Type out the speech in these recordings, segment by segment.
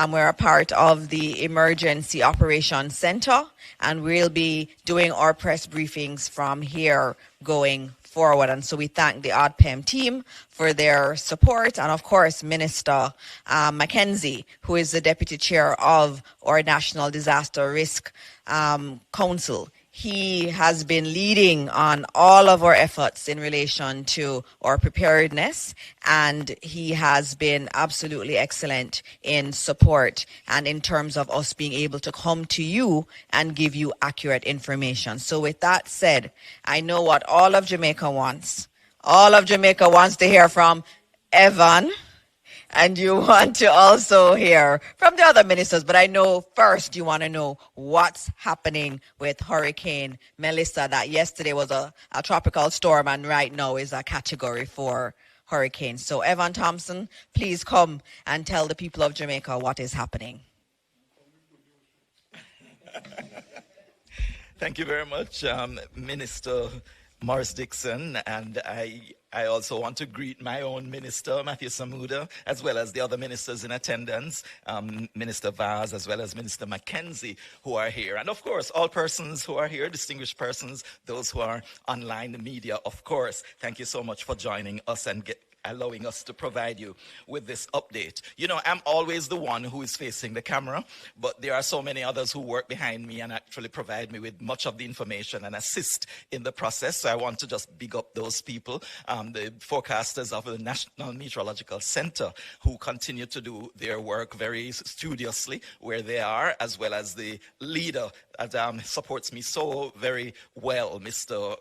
We're a part of the Emergency Operations Center, and we'll be doing our press briefings from here going forward. And so we thank the ODPEM team for their support, and of course Minister Mackenzie, who is the Deputy Chair of our National Disaster Risk Council. He has been leading on all of our efforts in relation to our preparedness, and he has been absolutely excellent in support and in terms of us being able to come to you and give you accurate information. So with that said, I know what all of Jamaica wants. All of Jamaica wants to hear from Evan, and you want to also hear from the other ministers, but I know first you want to know what's happening with Hurricane Melissa, that yesterday was a tropical storm and right now is a Category 4 hurricane. So Evan Thompson, please come and tell the people of Jamaica what is happening. Thank you very much, Minister Morris Dixon, and I also want to greet my own minister, Matthew Samuda, as well as the other ministers in attendance, Minister Vaz, as well as Minister Mackenzie, who are here. And of course, all persons who are here, distinguished persons, those who are online, the media, of course. Thank you so much for joining us and allowing us to provide you with this update. You know, I'm always the one who is facing the camera, but there are so many others who work behind me and actually provide me with much of the information and assist in the process. So I want to just big up those people, the forecasters of the National Meteorological Center, who continue to do their work very studiously where they are, as well as the leader that supports me so very well, Mr.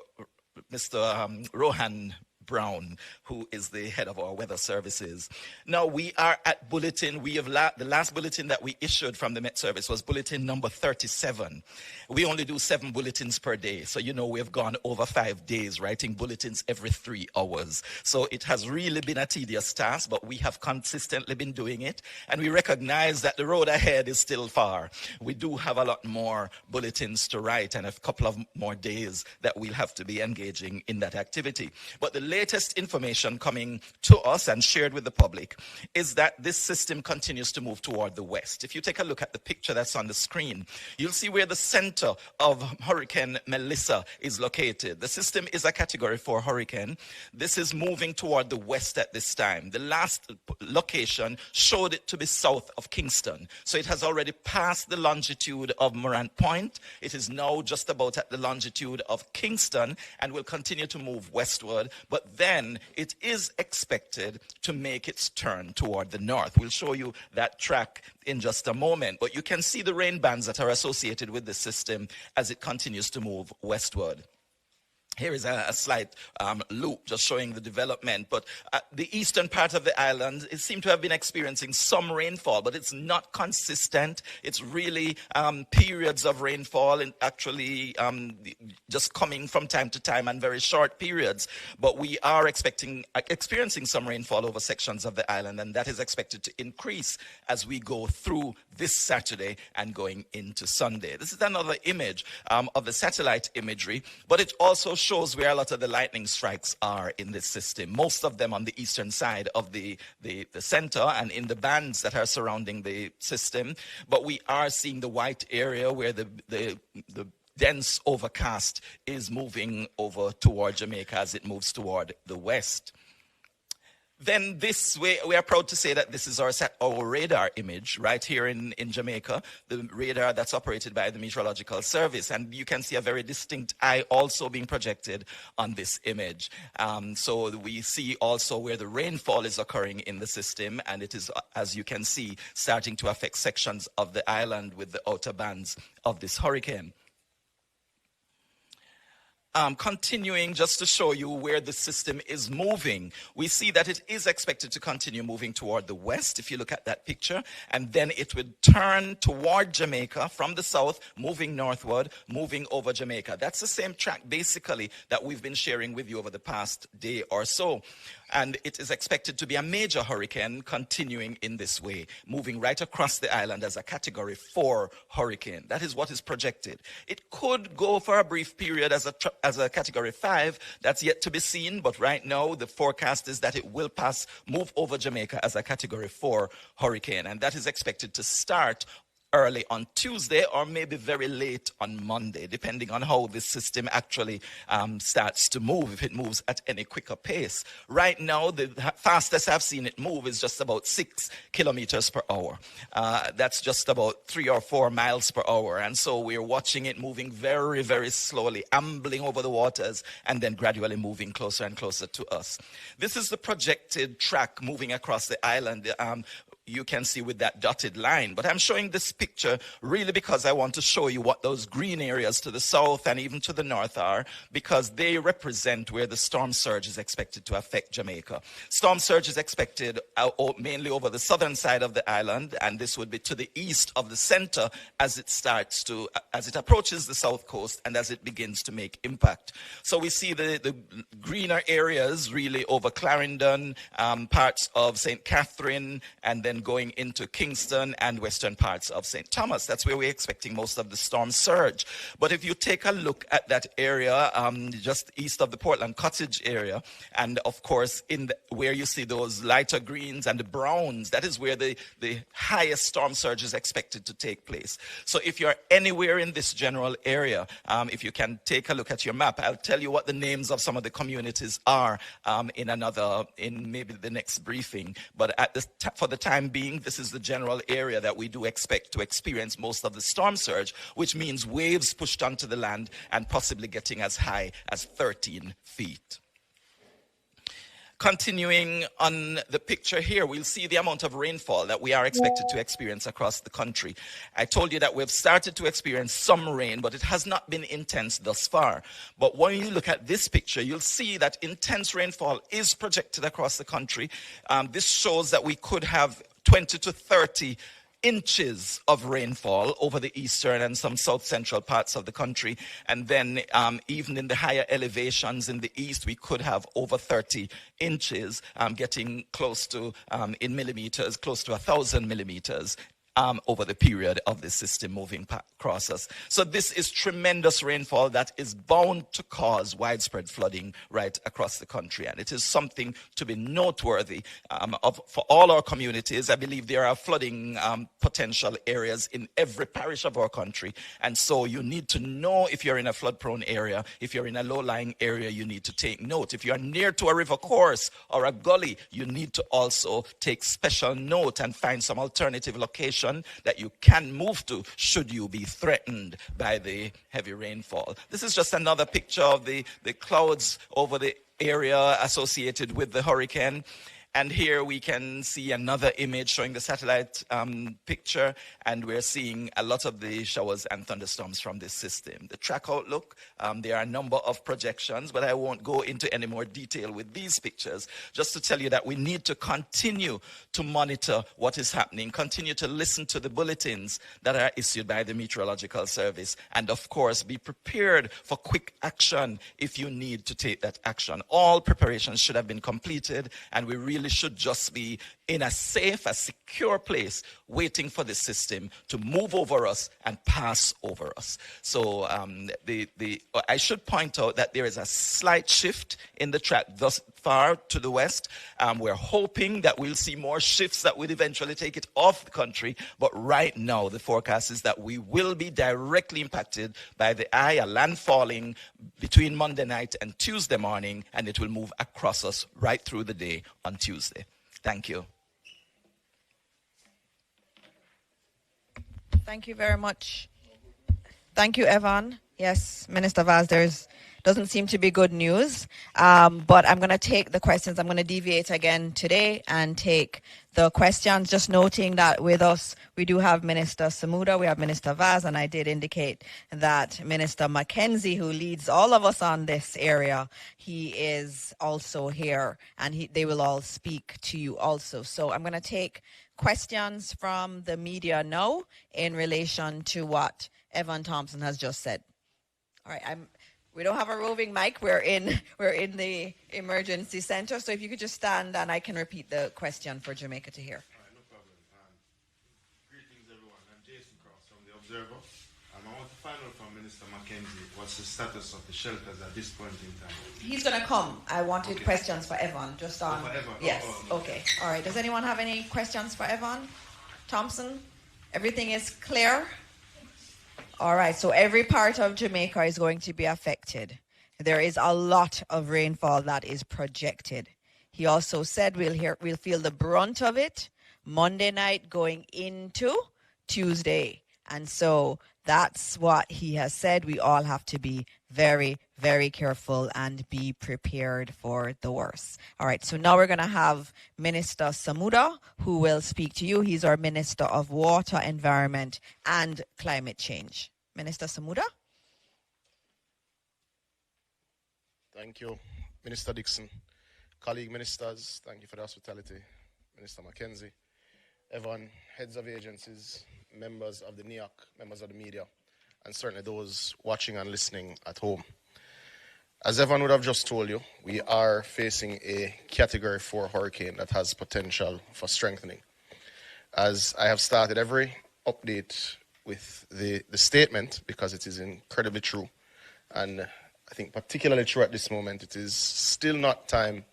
Rohan Brown, who is the head of our weather services. Now we are at bulletin. We have the last bulletin that we issued from the Met Service was bulletin number 37. We only do 7 bulletins per day. So, you know, we have gone over 5 days writing bulletins every 3 hours. So it has really been a tedious task, but we have consistently been doing it. And we recognize that the road ahead is still far. We do have a lot more bulletins to write and a couple of more days that we'll have to be engaging in that activity. But the latest information coming to us and shared with the public is that this system continues to move toward the west. If you take a look at the picture that's on the screen, you'll see where the center of Hurricane Melissa is located. The system is a Category 4 hurricane. This is moving toward the west at this time. The last location showed it to be south of Kingston. So it has already passed the longitude of Morant Point. It is now just about at the longitude of Kingston and will continue to move westward. But then it is expected to make its turn toward the north. We'll show you that track in just a moment, but you can see the rain bands that are associated with the system as it continues to move westward. Here is a slight loop just showing the development, but the eastern part of the island, it seemed to have been experiencing some rainfall, but it's not consistent. It's really periods of rainfall and actually just coming from time to time and very short periods. But we are experiencing some rainfall over sections of the island, and that is expected to increase as we go through this Saturday and going into Sunday. This is another image of the satellite imagery, but it also shows where a lot of the lightning strikes are in this system. Most of them on the eastern side of the center and in the bands that are surrounding the system. But we are seeing the white area where the dense overcast is moving over toward Jamaica as it moves toward the west. Then this way, we are proud to say that this is our radar image right here in Jamaica, the radar that's operated by the Meteorological Service. And you can see a very distinct eye also being projected on this image. So we see also where the rainfall is occurring in the system, and it is, as you can see, starting to affect sections of the island with the outer bands of this hurricane. Continuing just to show you where the system is moving, we see that it is expected to continue moving toward the west, if you look at that picture, and then it would turn toward Jamaica from the south, moving northward, moving over Jamaica. That's the same track, basically, that we've been sharing with you over the past day or so. and it is expected to be a major hurricane continuing in this way, moving right across the island as a Category 4 hurricane. That is what is projected. It could go for a brief period as a Category 5. That's yet to be seen, but right now the forecast is that it will move over Jamaica as a Category 4 hurricane, and that is expected to start early on Tuesday or maybe very late on Monday, depending on how this system actually starts to move, if it moves at any quicker pace. Right now, the fastest I've seen it move is just about 6 kilometers per hour. That's just about 3 or 4 miles per hour. And so we're watching it moving very, very slowly, ambling over the waters, and then gradually moving closer and closer to us. This is the projected track moving across the island. You can see with that dotted line. But I'm showing this picture really because I want to show you what those green areas to the south and even to the north are, because they represent where the storm surge is expected to affect Jamaica. Storm surge is expected mainly over the southern side of the island, and this would be to the east of the center as it approaches the south coast and as it begins to make impact. So we see the greener areas really over Clarendon, parts of St. Catherine, and then going into Kingston and western parts of St. Thomas. That's where we're expecting most of the storm surge. But if you take a look at that area just east of the Portland Cottage area, and of course where you see those lighter greens and the browns, that is where the highest storm surge is expected to take place. So if you're anywhere in this general area, if you can take a look at your map, I'll tell you what the names of some of the communities are in maybe the next briefing. But for the time being, this is the general area that we do expect to experience most of the storm surge, which means waves pushed onto the land and possibly getting as high as 13 feet. Continuing on the picture here, we'll see the amount of rainfall that we are expected to experience across the country. I told you that we've started to experience some rain, but it has not been intense thus far. But when you look at this picture, you'll see that intense rainfall is projected across the country. This shows that we could have 20 to 30 inches of rainfall over the eastern and some south central parts of the country. And then even in the higher elevations in the east, we could have over 30 inches, getting close to, in millimeters, close to 1,000 millimeters. Over the period of the system moving across us. So this is tremendous rainfall that is bound to cause widespread flooding right across the country. And it is something to be noteworthy for all our communities. I believe there are flooding potential areas in every parish of our country. And so you need to know if you're in a flood-prone area, if you're in a low-lying area, you need to take note. If you're near to a river course or a gully, you need to also take special note and find some alternative location that you can move to should you be threatened by the heavy rainfall. This is just another picture of the clouds over the area associated with the hurricane. And here we can see another image showing the satellite picture, and we're seeing a lot of the showers and thunderstorms from this system. The track outlook, there are a number of projections, but I won't go into any more detail with these pictures, just to tell you that we need to continue to monitor what is happening, continue to listen to the bulletins that are issued by the Meteorological Service, and of course be prepared for quick action if you need to take that action. All preparations should have been completed, and we really should just be in a safe, a secure place, waiting for the system to move over us and pass over us. So I should point out that there is a slight shift in the track thus far to the west. We're hoping that we'll see more shifts that will eventually take it off the country. But right now, the forecast is that we will be directly impacted by the eye, a landfalling between Monday night and Tuesday morning, and it will move across us right through the day on Tuesday. Thank you. Thank you very much. Thank you, Evan. Yes, Minister Vaz, doesn't seem to be good news, but I'm going to take the questions. I'm going to deviate again today and take the questions, just noting that with us, we do have Minister Samuda, we have Minister Vaz, and I did indicate that Minister Mackenzie, who leads all of us on this area, he is also here, and they will all speak to you also. So I'm going to take questions from the media now in relation to what Evan Thompson has just said. All right, We don't have a roving mic. We're in the emergency center. So if you could just stand and I can repeat the question for Jamaica to hear. All right, no problem. Greetings, everyone. I'm Jason Cross from The Observer. I want to find out from Minister Mackenzie what's the status of the shelters at this point in time. He's going to come. I wanted questions for Evan. Just on. For Evan? Yes. Okay. All right. Does anyone have any questions for Evan Thompson? Everything is clear? All right. So every part of Jamaica is going to be affected. There is a lot of rainfall that is projected. He also said we'll feel the brunt of it Monday night going into Tuesday. And so that's what he has said. We all have to be very, very careful and be prepared for the worst. All right, so now we're going to have Minister Samuda, who will speak to you. He's our Minister of Water, Environment, and Climate Change. Minister Samuda? Thank you, Minister Dixon. Colleague ministers, thank you for the hospitality. Minister Mackenzie, everyone, heads of agencies, members of the NEOC, members of the media, and certainly those watching and listening at home. As everyone would have just told you, we are facing a Category 4 hurricane that has potential for strengthening. As I have started every update with the statement, because it is incredibly true, and I think particularly true at this moment, it is still not time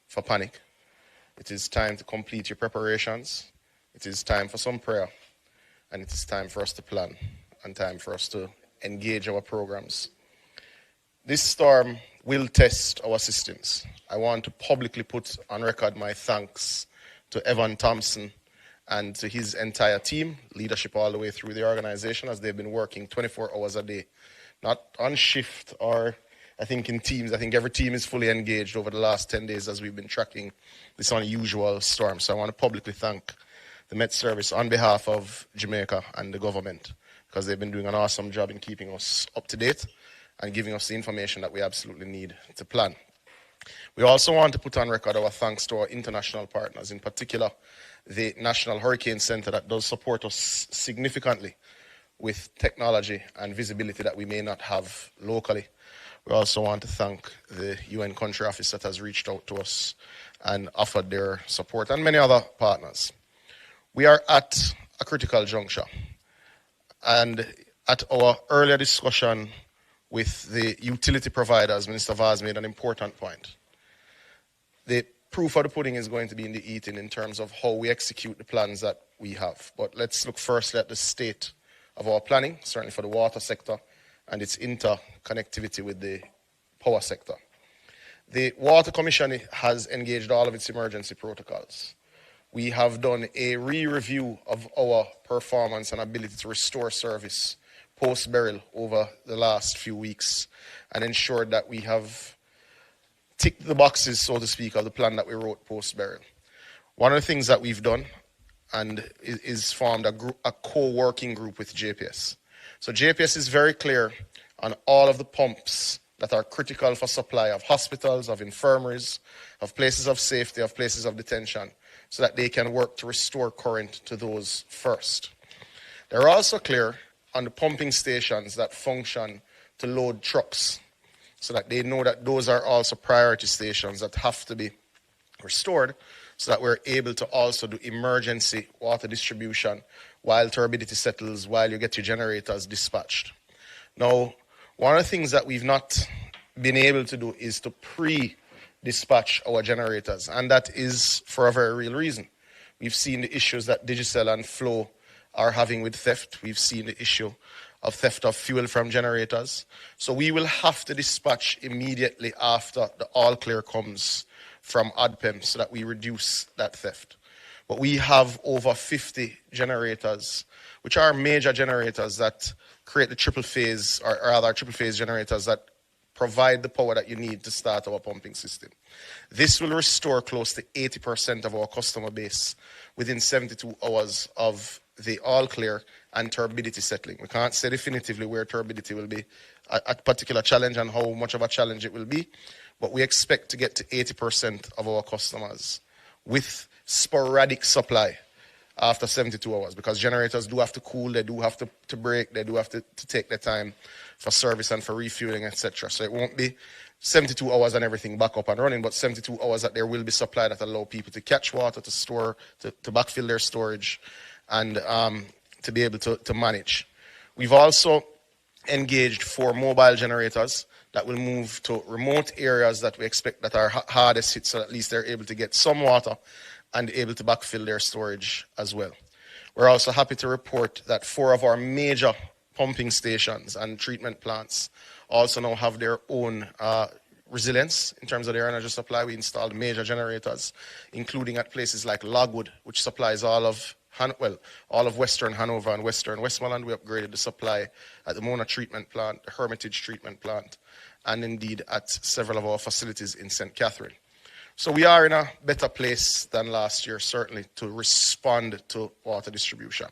for panic. It is time to complete your preparations. It is time for some prayer. And it is time for us to plan and time for us to engage our programs. This storm will test our systems. I want to publicly put on record my thanks to Evan Thompson and to his entire team, leadership all the way through the organization, as they've been working 24 hours a day, not on shift or I think in teams. I think every team is fully engaged over the last 10 days as we've been tracking this unusual storm. So I want to publicly thank the Met Service on behalf of Jamaica and the government, because they've been doing an awesome job in keeping us up to date and giving us the information that we absolutely need to plan. We also want to put on record our thanks to our international partners, in particular the National Hurricane Center that does support us significantly with technology and visibility that we may not have locally. We also want to thank the UN Country Office that has reached out to us and offered their support, and many other partners. We are at a critical juncture, and at our earlier discussion with the utility providers, Minister Vaz made an important point. The proof of the pudding is going to be in the eating in terms of how we execute the plans that we have. But let's look firstly at the state of our planning, certainly for the water sector and its interconnectivity with the power sector. The Water Commission has engaged all of its emergency protocols. We have done a re-review of our performance and ability to restore service post-burial over the last few weeks and ensured that we have ticked the boxes, so to speak, of the plan that we wrote post-burial. One of the things that we've done and is formed a co-working group with JPS. So JPS is very clear on all of the pumps that are critical for supply of hospitals, of infirmaries, of places of safety, of places of detention, so that they can work to restore current to those first. They're also clear on the pumping stations that function to load trucks, so that they know that those are also priority stations that have to be restored, so that we're able to also do emergency water distribution while turbidity settles, while you get your generators dispatched. Now, one of the things that we've not been able to do is to pre-dispatch our generators, and that is for a very real reason. We've seen the issues that Digicel and Flow are having with theft. We've seen the issue of theft of fuel from generators. So we will have to dispatch immediately after the all clear comes from ADPEM so that we reduce that theft. But we have over 50 generators, which are major generators that create the triple phase, or rather triple phase generators that provide the power that you need to start our pumping system. This will restore close to 80% of our customer base within 72 hours of the all clear and turbidity settling. We can't say definitively where turbidity will be a particular challenge and how much of a challenge it will be, but we expect to get to 80% of our customers with sporadic supply after 72 hours, because generators do have to cool, they do have to break, they do have to take their time for service and for refueling, etc. So it won't be 72 hours and everything back up and running, but 72 hours that there will be supply that allow people to catch water, to store, to backfill their storage, and to be able to manage. We've also engaged 4 mobile generators that will move to remote areas that we expect that are hardest hit, so at least they're able to get some water and able to backfill their storage as well. We're also happy to report that 4 of our major pumping stations and treatment plants also now have their own resilience in terms of their energy supply. We installed major generators, including at places like Logwood, which supplies all of Western Hanover and Western Westmoreland. We upgraded the supply at the Mona treatment plant, the Hermitage treatment plant, and indeed at several of our facilities in St. Catherine. So we are in a better place than last year, certainly, to respond to water distribution.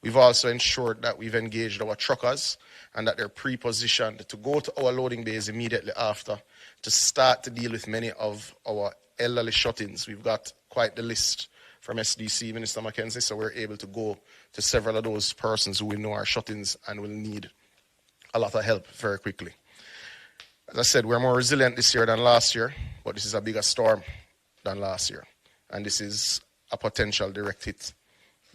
We've also ensured that we've engaged our truckers and that they're pre-positioned to go to our loading bays immediately after to start to deal with many of our elderly shut-ins. We've got quite the list from SDC, Minister Mackenzie, so we're able to go to several of those persons who we know are shut-ins and will need a lot of help very quickly. As I said, we're more resilient this year than last year, but this is a bigger storm than last year. And this is a potential direct hit.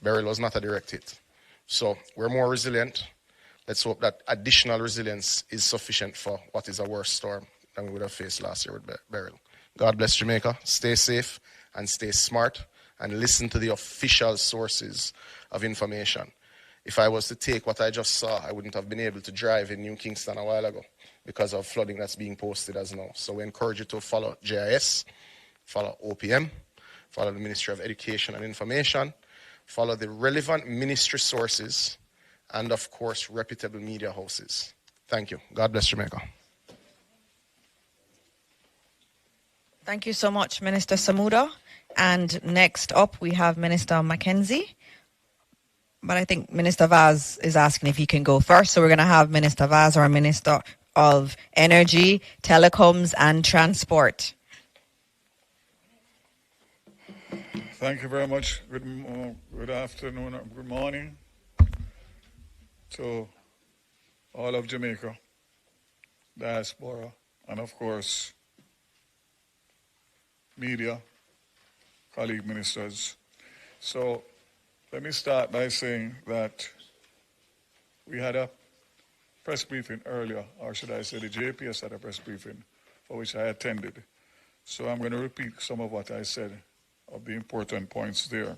Beryl was not a direct hit. So we're more resilient. Let's hope that additional resilience is sufficient for what is a worse storm than we would have faced last year with Beryl. God bless Jamaica. Stay safe and stay smart and listen to the official sources of information. If I was to take what I just saw, I wouldn't have been able to drive in New Kingston a while ago because of flooding that's being posted as now. So we encourage you to follow JIS, follow OPM, follow the Ministry of Education and Information, follow the relevant ministry sources, and of course, reputable media houses. Thank you. God bless Jamaica. Thank you so much, Minister Samuda. And next up, we have Minister Mackenzie. But I think Minister Vaz is asking if he can go first. So we're going to have Minister Vaz, our Minister of Energy, Telecoms and Transport. Thank you very much. Good afternoon, good morning to all of Jamaica, diaspora, and of course, media, colleague ministers. So let me start by saying that we had a press briefing earlier, or should I say the JPS had a press briefing for which I attended. So I'm going to repeat some of what I said of the important points there.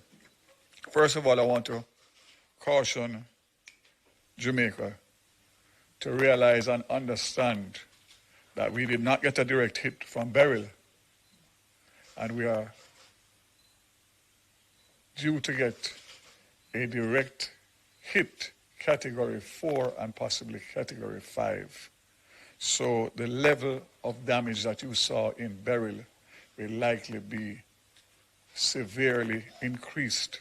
First of all, I want to caution Jamaica to realize and understand that we did not get a direct hit from Beryl, and we are due to get a direct hit category 4 and possibly category 5. So the level of damage that you saw in Beryl will likely be severely increased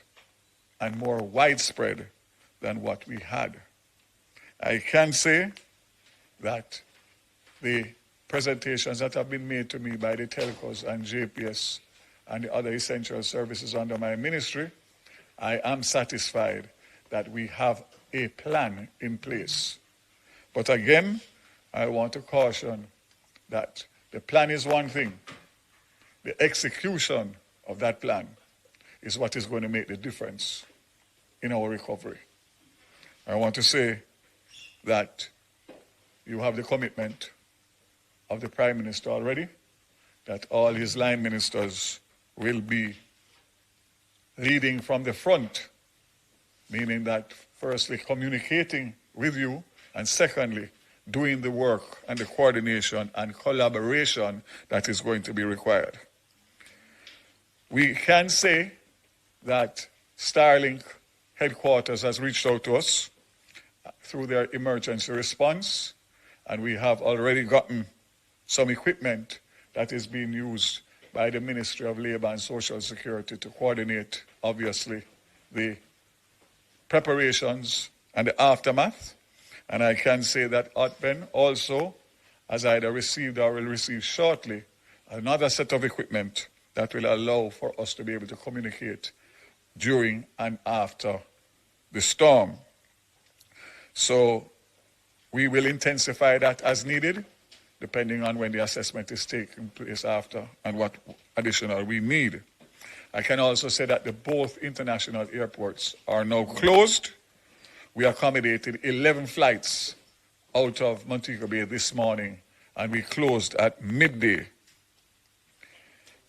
and more widespread than what we had. I can say that the presentations that have been made to me by the telcos and JPS and the other essential services under my ministry, I am satisfied that we have a plan in place. But again, I want to caution that the plan is one thing. The execution of that plan is what is going to make the difference in our recovery. I want to say that you have the commitment of the Prime Minister already, that all his line ministers will be leading from the front, meaning that firstly communicating with you, and secondly doing the work and the coordination and collaboration that is going to be required. We can say that Starlink headquarters has reached out to us through their emergency response, and we have already gotten some equipment that is being used by the Ministry of Labour and Social Security to coordinate, obviously, the preparations and the aftermath. And I can say that OTPEN also has either received or will receive shortly another set of equipment that will allow for us to be able to communicate during and after the storm. So we will intensify that as needed, depending on when the assessment is taking place after and what additional we need. I can also say that both international airports are now closed. We accommodated 11 flights out of Montego Bay this morning, and we closed at midday.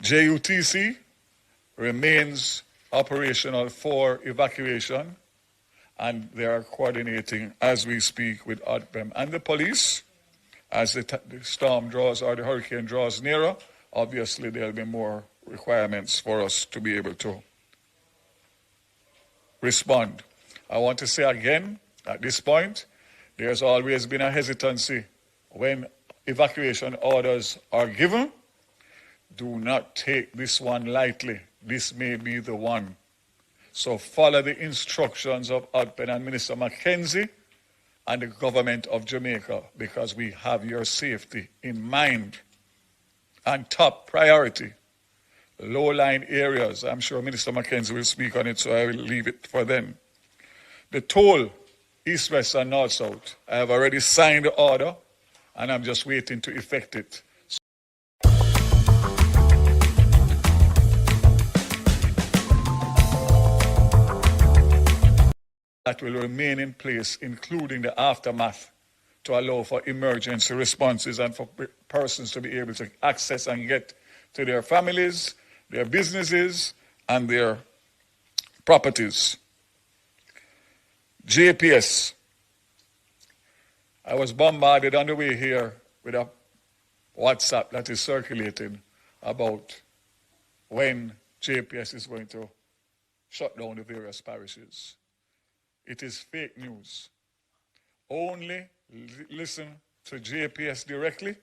JUTC remains operational for evacuation, and they are coordinating as we speak with ODPEM and the police. As the storm draws or the hurricane draws nearer, obviously there'll be more requirements for us to be able to respond. I want to say again, at this point, there's always been a hesitancy when evacuation orders are given. Do not take this one lightly. This may be the one. So follow the instructions of ODPEM and Minister Mackenzie and the government of Jamaica, because we have your safety in mind. And top priority, low-lying areas. I'm sure Minister Mackenzie will speak on it, so I will leave it for them. The toll, east, west, and north, south. I have already signed the order, and I'm just waiting to effect it. That will remain in place, including the aftermath, to allow for emergency responses and for persons to be able to access and get to their families, their businesses, and their properties. JPS. I was bombarded on the way here with a WhatsApp that is circulating about when JPS is going to shut down the various parishes. It is fake news. Only listen to JPS directly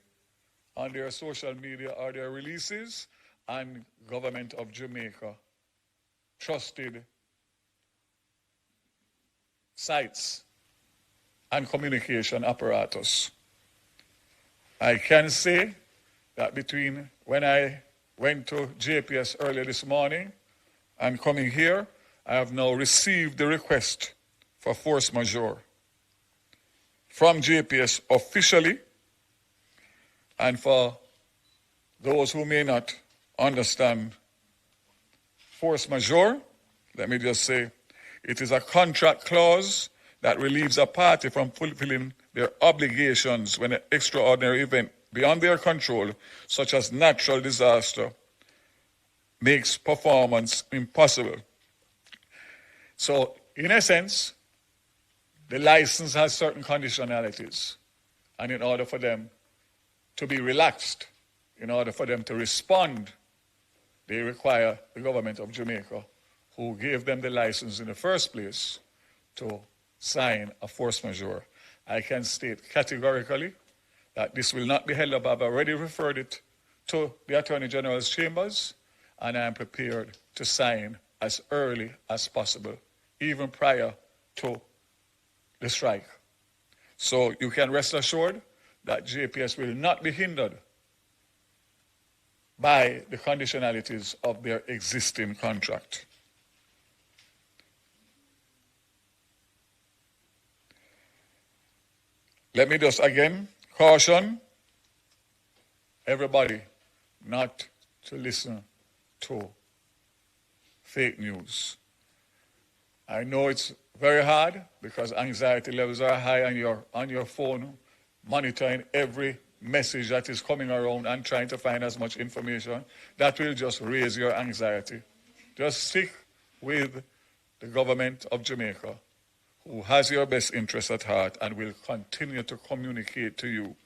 on their social media or their releases, and Government of Jamaica trusted sites and communication apparatus. I can say that between when I went to JPS earlier this morning and coming here, I have now received the request for force majeure from JPS officially. And for those who may not understand force majeure, let me just say, it is a contract clause that relieves a party from fulfilling their obligations when an extraordinary event beyond their control, such as natural disaster, makes performance impossible. So, in essence, the license has certain conditionalities, and in order for them to be relaxed, in order for them to respond, they require the government of Jamaica, who gave them the license in the first place, to sign a force majeure. I can state categorically that this will not be held up. I've already referred it to the Attorney General's chambers, and I am prepared to sign as early as possible, even prior to the strike. So you can rest assured that JPS will not be hindered by the conditionalities of their existing contract. Let me just again caution everybody not to listen to fake news. I know it's very hard because anxiety levels are high and on your phone, monitoring every message that is coming around and trying to find as much information. That will just raise your anxiety. Just stick with the government of Jamaica, who has your best interest at heart and will continue to communicate to you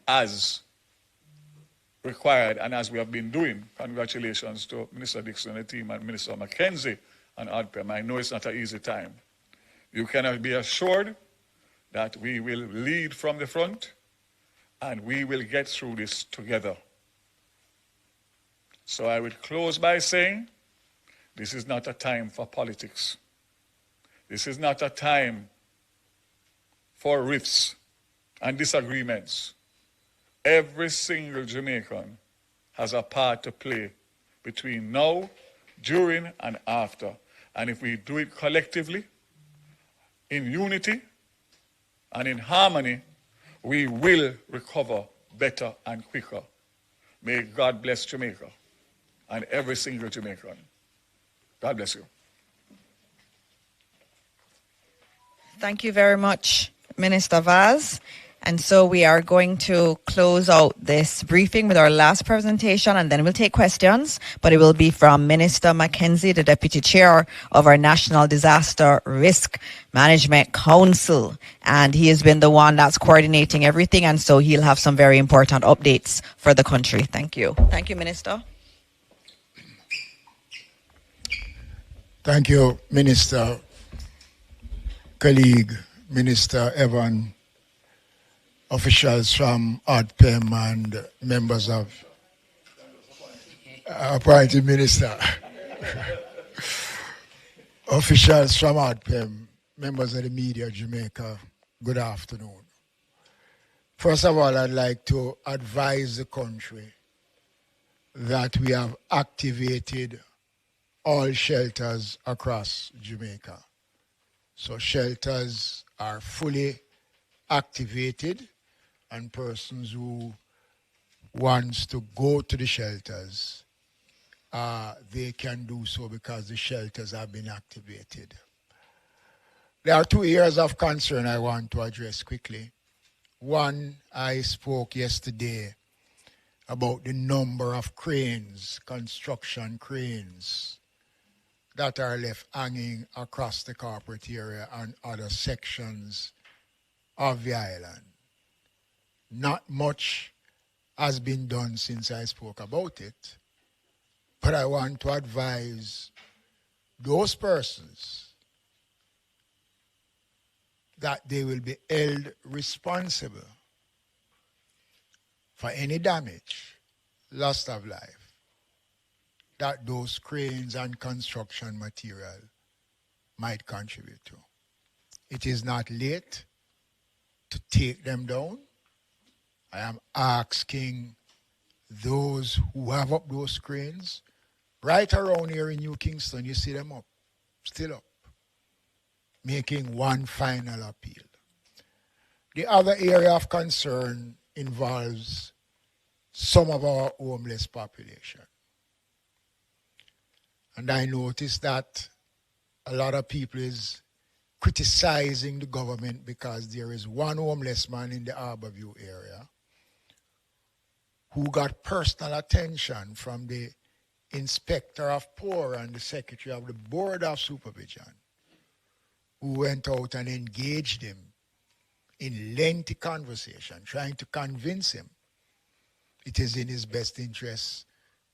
as required and as we have been doing. Congratulations to Minister Dixon and the team and Minister Mackenzie and ODPEM. I know it's not an easy time. You can be assured that we will lead from the front and we will get through this together. So I would close by saying, this is not a time for politics. This is not a time for rifts and disagreements. Every single Jamaican has a part to play between now, during, and after. And if we do it collectively, in unity and in harmony, we will recover better and quicker. May God bless Jamaica and every single Jamaican. God bless you. Thank you very much, Minister Vaz. And so we are going to close out this briefing with our last presentation, and then we'll take questions. But it will be from Minister Mackenzie, the Deputy Chair of our National Disaster Risk Management Council. And he has been the one that's coordinating everything, and so he'll have some very important updates for the country. Thank you. Thank you, Minister. Thank you, Minister, colleague, Minister Evan, officials from ADPEM and members of appointed minister, officials from ADPEM, members of the media, Jamaica, good afternoon. First of all, I'd like to advise the country that we have activated all shelters across Jamaica. So shelters are fully activated, and persons who wants to go to the shelters, they can do so because the shelters have been activated. There are 2 areas of concern I want to address quickly. One, I spoke yesterday about the number of cranes, construction cranes, that are left hanging across the corporate area and other sections of the island. Not much has been done since I spoke about it, but I want to advise those persons that they will be held responsible for any damage, loss of life, that those cranes and construction material might contribute to. It is not late to take them down. I am asking those who have up those cranes, right around here in New Kingston, you see them up, still up, making one final appeal. The other area of concern involves some of our homeless population. And I noticed that a lot of people is criticizing the government because there is one homeless man in the Harborview area who got personal attention from the Inspector of Poor and the Secretary of the Board of Supervision, who went out and engaged him in lengthy conversation, trying to convince him it is in his best interest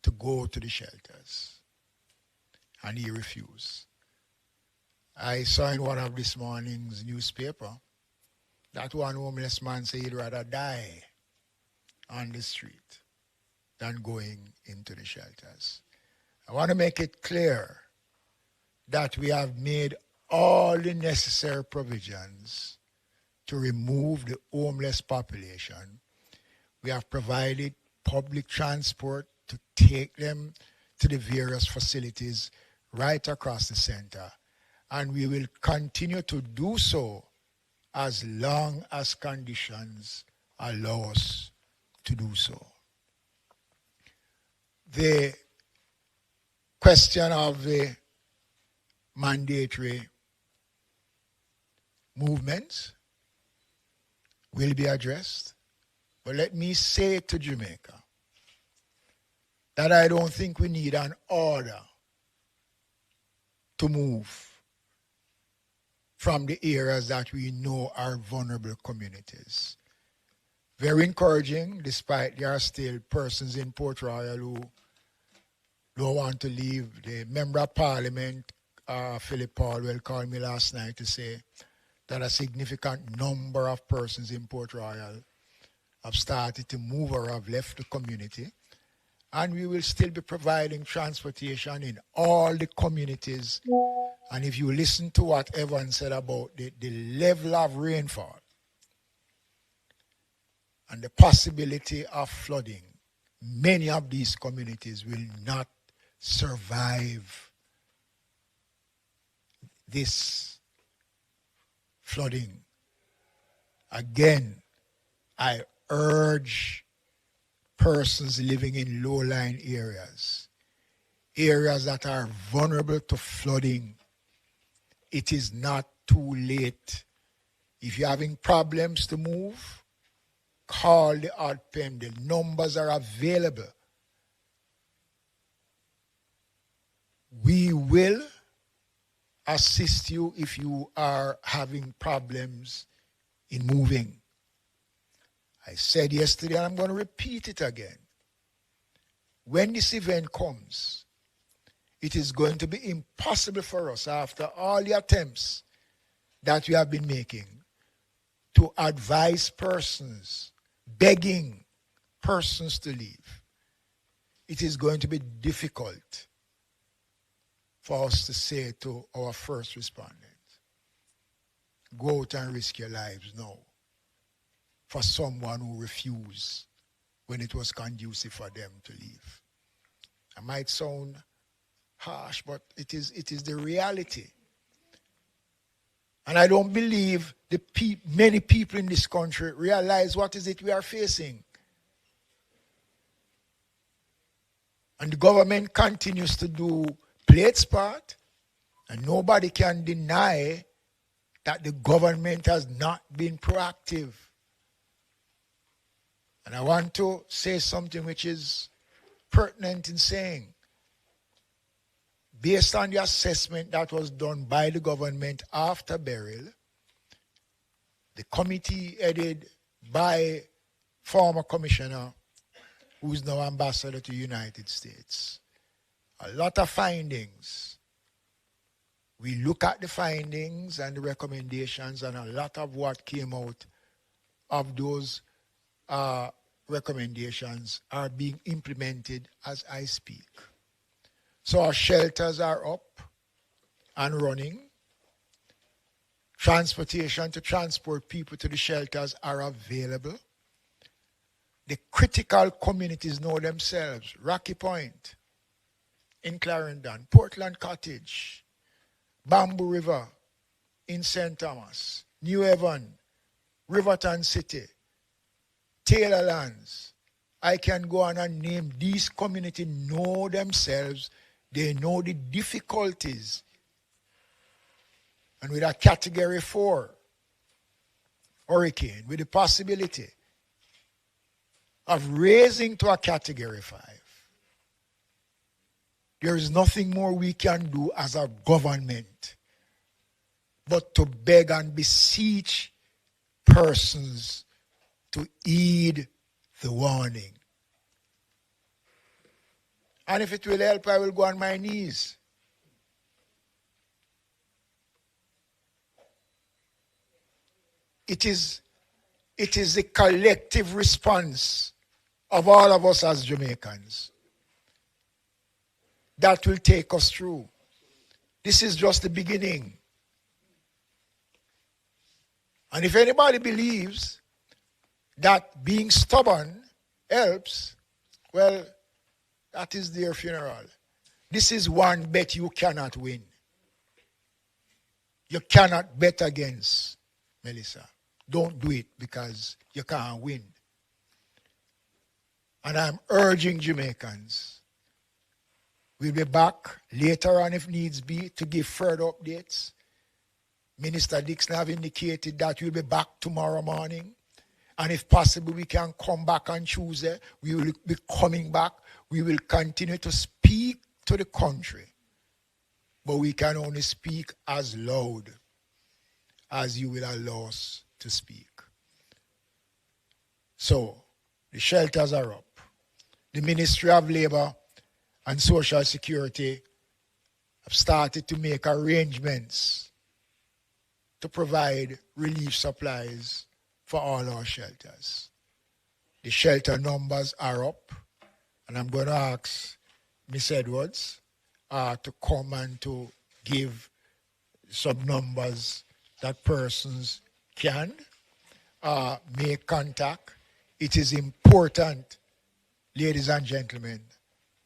to go to the shelters. And he refused. I saw in one of this morning's newspaper that one homeless man said he'd rather die on the street than going into the shelters. I want to make it clear that we have made all the necessary provisions to remove the homeless population. We have provided public transport to take them to the various facilities right across the center. And we will continue to do so as long as conditions allow us to do so. The question of the mandatory movements will be addressed. But let me say to Jamaica that I don't think we need an order to move from the areas that we know are vulnerable communities. Very encouraging, despite there are still persons in Port Royal who don't want to leave. The Member of Parliament, Philip Paulwell, called me last night to say that a significant number of persons in Port Royal have started to move or have left the community. And we will still be providing transportation in all the communities. And if you listen to what Evan said about the level of rainfall and the possibility of flooding, many of these communities will not survive this flooding. Again, I urge persons living in low-lying areas, areas that are vulnerable to flooding. It is not too late. If you're having problems to move, call the ODPEM. The numbers are available. We will assist you if you are having problems in moving. I said yesterday, and I'm going to repeat it again. When this event comes, it is going to be impossible for us, after all the attempts that we have been making, to advise persons, begging persons to leave. It is going to be difficult for us to say to our first responders, go out and risk your lives now, for someone who refused when it was conducive for them to leave. It might sound harsh, but it is the reality. And I don't believe many people in this country realize what is it we are facing. And the government continues to play its part, and nobody can deny that the government has not been proactive. And I want to say something which is pertinent in saying, based on the assessment that was done by the government after Beryl, the committee headed by former commissioner, who is now ambassador to the United States, a lot of findings. We look at the findings and the recommendations, and a lot of what came out of those recommendations are being implemented as I speak. So our shelters are up and running. Transportation to transport people to the shelters are available. The critical communities know themselves. Rocky Point in Clarendon, Portland Cottage, Bamboo River in St. Thomas, New Haven, Riverton City, Taylorlands. I can go on and name. These communities know themselves. They know the difficulties. And with a Category 4 hurricane, with the possibility of raising to a Category 5, there is nothing more we can do as a government but to beg and beseech persons to heed the warning. And if it will help, I will go on my knees. It is the collective response of all of us as Jamaicans that will take us through. This is just the beginning. And if anybody believes that being stubborn helps, well, that is their funeral. This is one bet you cannot win. You cannot bet against Melissa. Don't do it because you can't win. And I'm urging Jamaicans, we'll be back later on if needs be to give further updates. Minister Dixon have indicated that we'll be back tomorrow morning. And if possible, we can come back on Tuesday. We will be coming back. We will continue to speak to the country. But we can only speak as loud as you will allow us to speak. So, the shelters are up. The Ministry of Labor and Social Security have started to make arrangements to provide relief supplies for all our shelters. The shelter numbers are up, and I'm going to ask Ms. Edwards to come and to give some numbers that persons can make contact. It is important, ladies and gentlemen,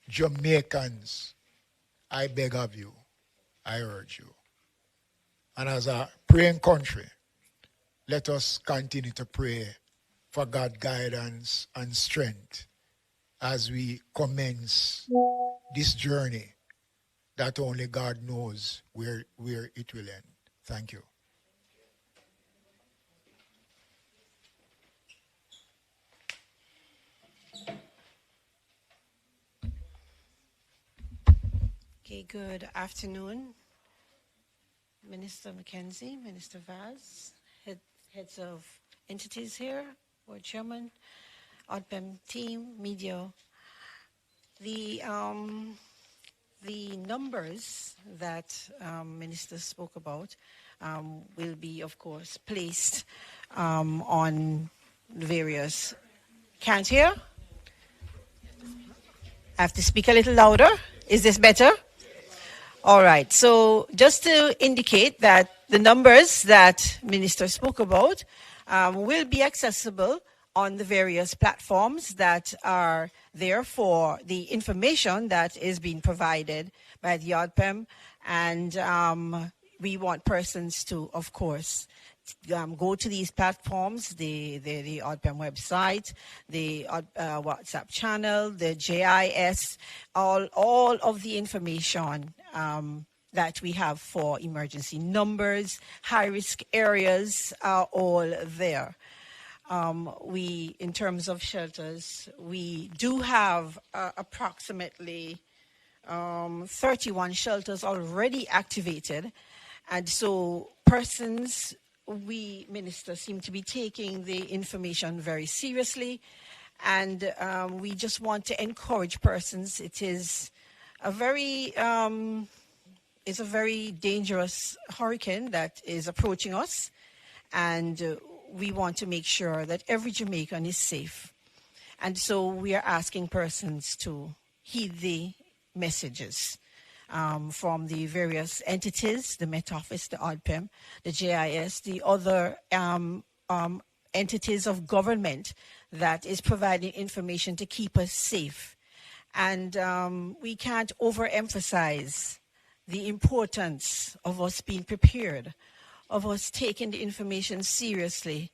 Jamaicans, I beg of you, I urge you, And as a praying country, let us continue to pray for God guidance and strength as we commence this journey that only God knows where it will end. Thank you. Okay, good afternoon, Minister Mackenzie, Minister Vaz, heads of entities here, board chairman, ODPEM team, media. The numbers that Minister spoke about will be, of course, placed on various. Can't hear? I have to speak a little louder. Is this better? All right. So just to indicate that the numbers that Minister spoke about will be accessible on the various platforms that are there for the information that is being provided by the ODPEM. And we want persons to, of course, go to these platforms, the ODPEM website, the WhatsApp channel, the JIS, all of the information that we have for emergency numbers, high-risk areas are all there. In terms of shelters, we do have approximately 31 shelters already activated. And so persons, we, Minister, seem to be taking the information very seriously. And we just want to encourage persons. It is a very dangerous hurricane that is approaching us. And we want to make sure that every Jamaican is safe. And so we are asking persons to heed the messages from the various entities, the Met Office, the ODPEM, the JIS, the other entities of government that is providing information to keep us safe. And we can't overemphasize the importance of us being prepared, of us taking the information seriously,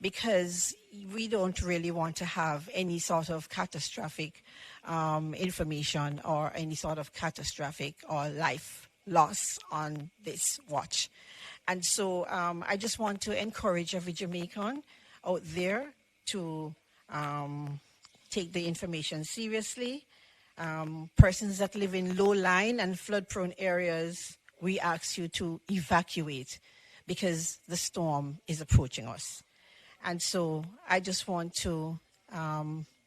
because we don't really want to have any sort of catastrophic information or any sort of catastrophic or life loss on this watch. And so I just want to encourage every Jamaican out there to take the information seriously. Persons that live in low-lying and flood-prone areas, we ask you to evacuate because the storm is approaching us. And so I just want to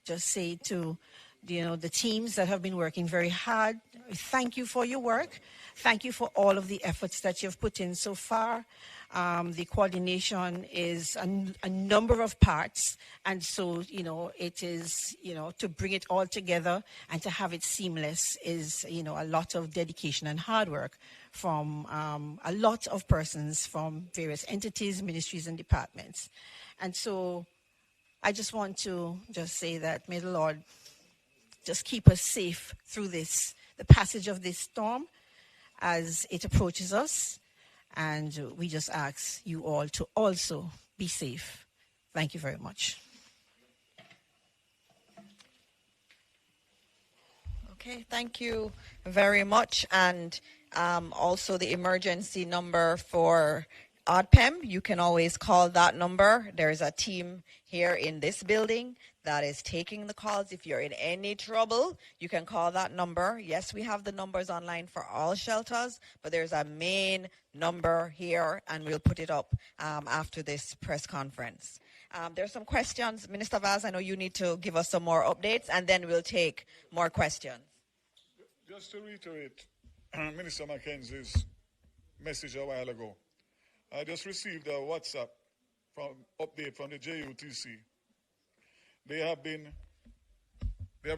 just say to the teams that have been working very hard, thank you for your work. Thank you for all of the efforts that you've put in so far. The coordination is a number of parts. And so, it is, to bring it all together and to have it seamless is, a lot of dedication and hard work from a lot of persons from various entities, ministries, and departments. And so I just want to just say that may the Lord just keep us safe through the passage of this storm as it approaches us. And we just ask you all to also be safe. Thank you very much. Okay, thank you very much. And also the emergency number for ODPEM, you can always call that number. There's a team here in this building that is taking the calls. If you're in any trouble, you can call that number. Yes, we have the numbers online for all shelters, but there's a main number here, and we'll put it up after this press conference. There's some questions. Minister Vaz, I know you need to give us some more updates, and then we'll take more questions. Just to reiterate Minister Mackenzie's message a while ago, I just received a WhatsApp update from the JUTC. They have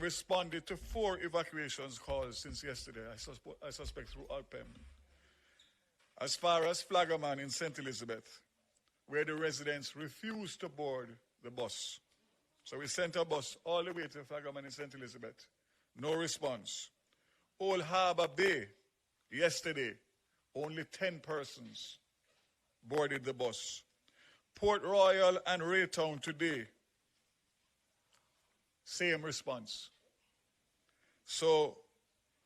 responded to 4 evacuations calls since yesterday, I suspect through ODPEM. As far as Flaggerman in St. Elizabeth, where the residents refused to board the bus. So we sent a bus all the way to Flaggerman in St. Elizabeth. No response. Old Harbor Bay, yesterday, only 10 persons boarded the bus. Port Royal and Raytown today, same response. So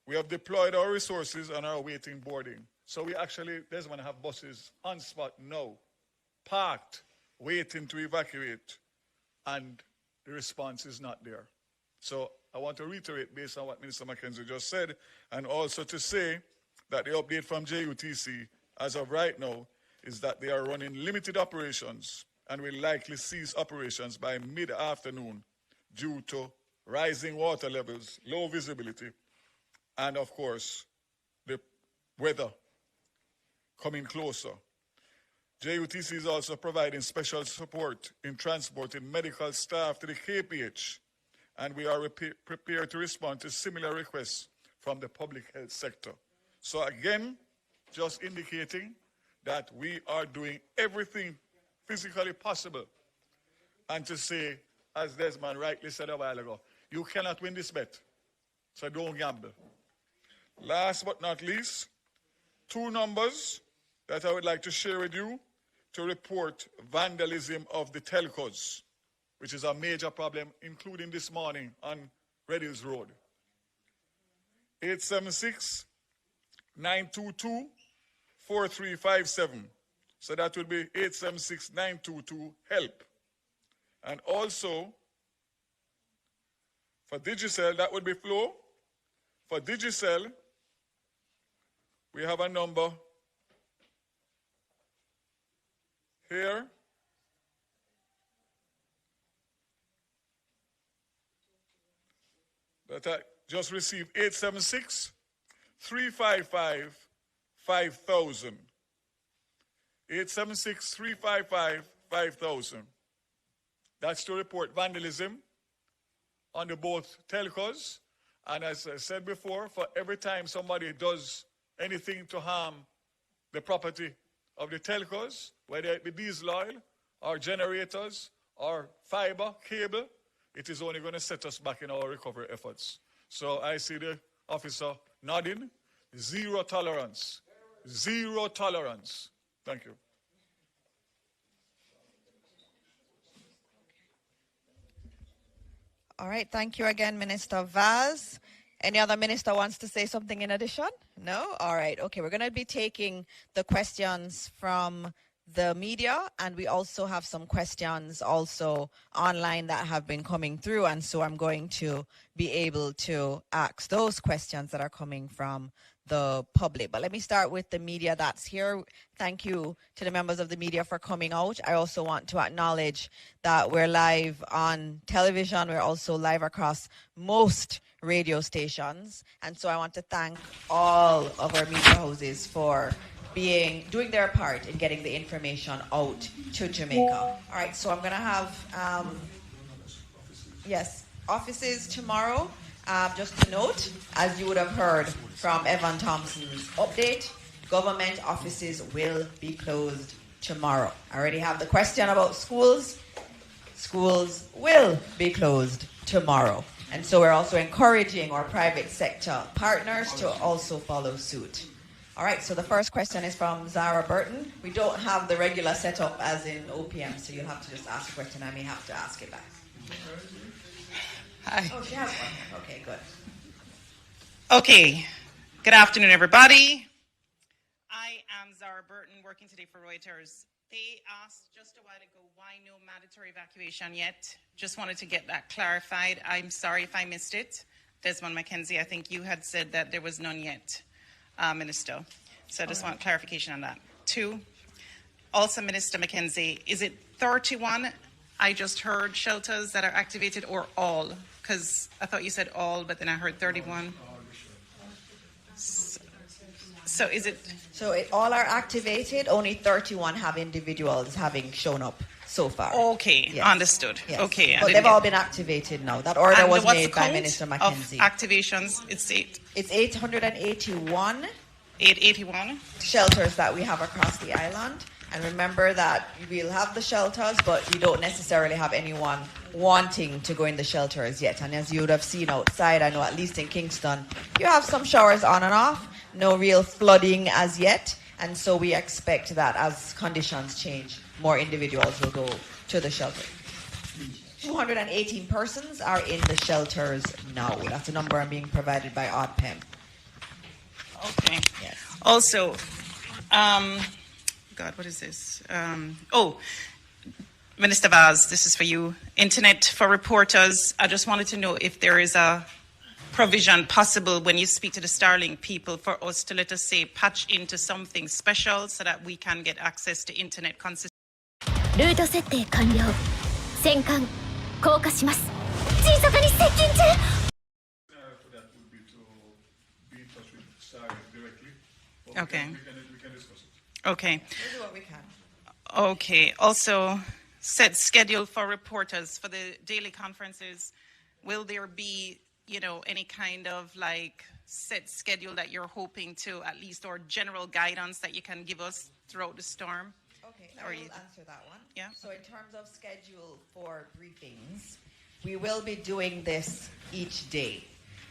we have deployed our resources and are awaiting boarding. So we actually, Desmond, have buses on spot now, parked, waiting to evacuate, and the response is not there. So I want to reiterate based on what Minister Mackenzie just said, and also to say that the update from JUTC as of right now is that they are running limited operations and will likely cease operations by mid-afternoon due to rising water levels, low visibility, and of course, the weather coming closer. JUTC is also providing special support in transporting medical staff to the KPH, and we are prepared to respond to similar requests from the public health sector. So again, just indicating that we are doing everything physically possible. And to say, as Desmond rightly said a while ago, you cannot win this bet, so don't gamble. Last but not least, two numbers that I would like to share with you to report vandalism of the telcos, which is a major problem, including this morning on Red Hills Road. 876-922-4357. So that will be 876-922-HELP. And also, for Digicel, that would be Flow. For Digicel, we have a number here. That I just received 876-355-5000. 876-355-5000. That's to report vandalism on the both telcos. And as I said before, for every time somebody does anything to harm the property of the telcos, whether it be diesel oil or generators or fiber, cable, it is only going to set us back in our recovery efforts. So I see the officer nodding. Zero tolerance. Zero tolerance. Thank you. All right, thank you again, Minister Vaz. Any other minister wants to say something in addition? No? All right, okay, we're going to be taking the questions from the media, and we also have some questions also online that have been coming through, and so I'm going to be able to ask those questions that are coming from the public. But let me start with the media that's here. Thank you to the members of the media for coming out. I also want to acknowledge that we're live on television. We're also live across most radio stations. And so I want to thank all of our media houses for doing their part in getting the information out to Jamaica. All right, so I'm going to have, offices tomorrow. Just to note, as you would have heard from Evan Thompson's update, government offices will be closed tomorrow. I already have the question about schools. Schools will be closed tomorrow. And so we're also encouraging our private sector partners to also follow suit. All right, so the first question is from Zara Burton. We don't have the regular setup as in OPM, so you'll have to just ask a question. I may have to ask it back. Hi. Oh, she has one. Okay, good. Okay. Good afternoon, everybody. I am Zara Burton, working today for Reuters. They asked just a while ago why no mandatory evacuation yet. Just wanted to get that clarified. I'm sorry if I missed it. Desmond Mackenzie, I think you had said that there was none yet, Minister. So I just want clarification on that. 2, also Minister Mackenzie, is it 31? I just heard shelters that are activated or all? Because I thought you said all, but then I heard 31. So is it? So all are activated. Only 31 have individuals having shown up so far. Okay, yes. Understood. Yes. Okay. But they've all been activated now. That order was made by Minister Mackenzie. Of activations, it's 8. It's 881. 881. Shelters that we have across the island. And remember that we'll have the shelters, but we don't necessarily have anyone wanting to go in the shelters yet. And as you would have seen outside, I know at least in Kingston, you have some showers on and off, no real flooding as yet. And so we expect that as conditions change, more individuals will go to the shelter. 218 persons are in the shelters now. That's the number being provided by ODPEM. Okay. Yes. Also, God, what is this? Minister Vaz, this is for you. Internet for reporters. I just wanted to know if there is a provision possible when you speak to the Starlink people for us to, let us say, patch into something special so that we can get access to internet consistently. ルート設定完了。戦艦降下します。迅速に接近中。 For that would be to be in touch with Starlink directly. But Okay. We can discuss it. Okay. We'll do what we can. Okay. Also, set schedule for reporters for the daily conferences. Will there be, any kind of like set schedule that you're hoping to at least, or general guidance that you can give us throughout the storm? Okay, Or I will you- answer that one. Yeah. So in terms of schedule for briefings, we will be doing this each day.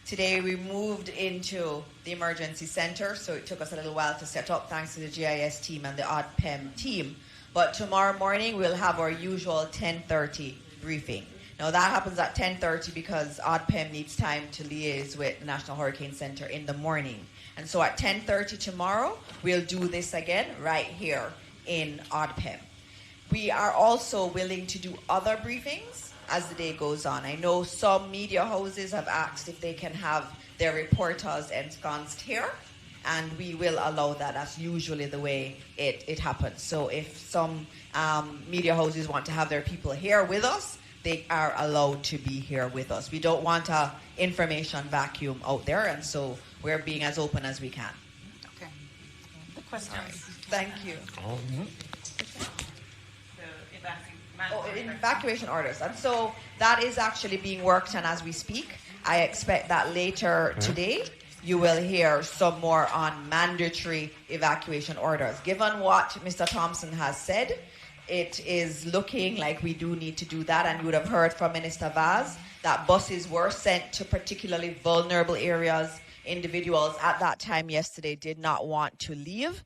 Today we moved into the emergency center, so it took us a little while to set up thanks to the GIS team and the ODPEM team. But tomorrow morning we'll have our usual 10:30 briefing. Now that happens at 10:30 because ODPEM needs time to liaise with the National Hurricane Center in the morning. And so at 10:30 tomorrow, we'll do this again right here in ODPEM. We are also willing to do other briefings as the day goes on. I know some media houses have asked if they can have their reporters ensconced here, and we will allow that. That's usually the way it happens. So if some media houses want to have their people here with us, they are allowed to be here with us. We don't want a information vacuum out there, and so we're being as open as we can. Okay. The questions. Thank you. Evacuation orders. And so that is actually being worked on as we speak. I expect that later today you will hear some more on mandatory evacuation orders. Given what Mr. Thompson has said, it is looking like we do need to do that. And you would have heard from Minister Vaz that buses were sent to particularly vulnerable areas. Individuals at that time yesterday did not want to leave.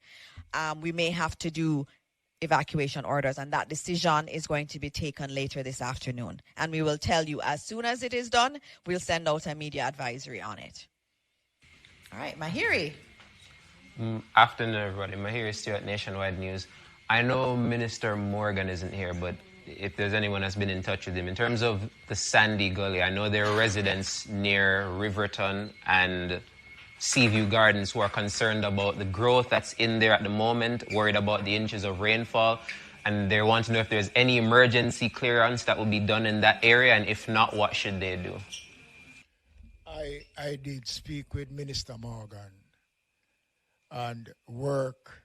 We may have to do evacuation orders, and that decision is going to be taken later this afternoon. And we will tell you as soon as it is done, we'll send out a media advisory on it. All right, Mahiri. Afternoon, everybody. Mahiri Stewart, Nationwide News. I know Minister Morgan isn't here, but if there's anyone that's been in touch with him, in terms of the Sandy Gully, I know there are residents near Riverton and Seaview Gardens who are concerned about the growth that's in there at the moment, worried about the inches of rainfall, and they want to know if there's any emergency clearance that will be done in that area, and if not, what should they do? I did speak with Minister Morgan, and work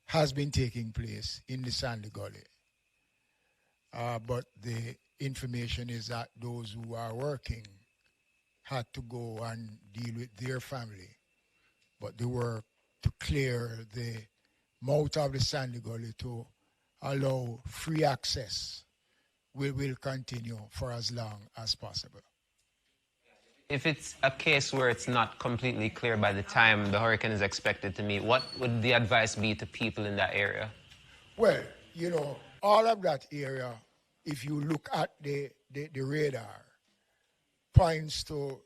has been taking place in the Sandy Gully. But the information is that those who are working had to go and deal with their family. But the work to clear the mouth of the Sandy Gully to allow free access will continue for as long as possible. If it's a case where it's not completely clear by the time the hurricane is expected to meet, what would the advice be to people in that area? Well, all of that area, if you look at the radar, points to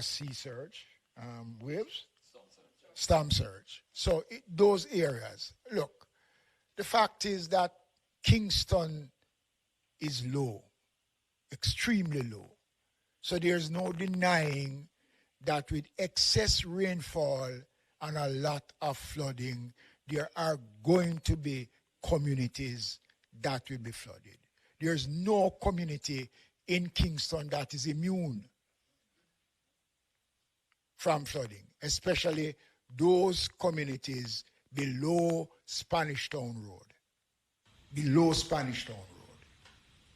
sea surge, waves, storm surge. So those areas, look, the fact is that Kingston is low, extremely low. So there's no denying that with excess rainfall and a lot of flooding, there are going to be communities that will be flooded. There's no community in Kingston that is immune from flooding, especially those communities below Spanish Town Road. Below Spanish Town Road.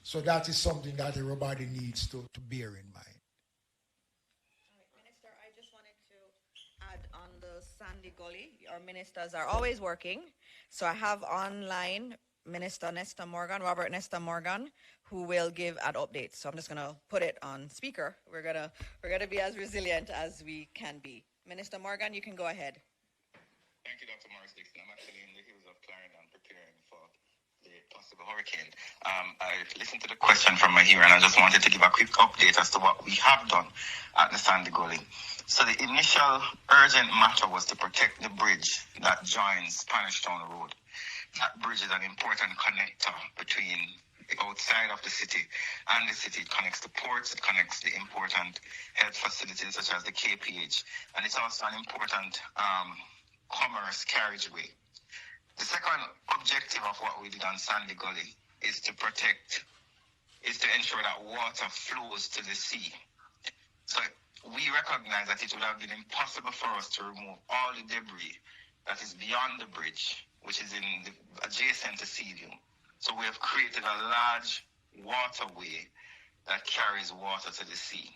So that is something that everybody needs to bear in mind. All right, Minister, I just wanted to add on the Sandy Gully. Our ministers are always working. So I have online Minister Nesta Morgan, Robert Nesta Morgan, who will give an update. So I'm just going to put it on speaker. We're gonna be as resilient as we can be. Minister Morgan, you can go ahead. Thank you, Dr. Morris Dixon. I'm actually in the hills of Clarendon preparing for the possible hurricane. I listened to the question from my hearer, and I just wanted to give a quick update as to what we have done at the Sandy Gully. So the initial urgent matter was to protect the bridge that joins Spanish Town Road. That bridge is an important connector between the outside of the city and the city. It connects the ports, it connects the important health facilities such as the KPH, and it's also an important commerce carriageway. The second objective of what we did on Sandy Gully is to ensure that water flows to the sea. So we recognize that it would have been impossible for us to remove all the debris that is beyond the bridge, which is adjacent to Seaview. So we have created a large waterway that carries water to the sea.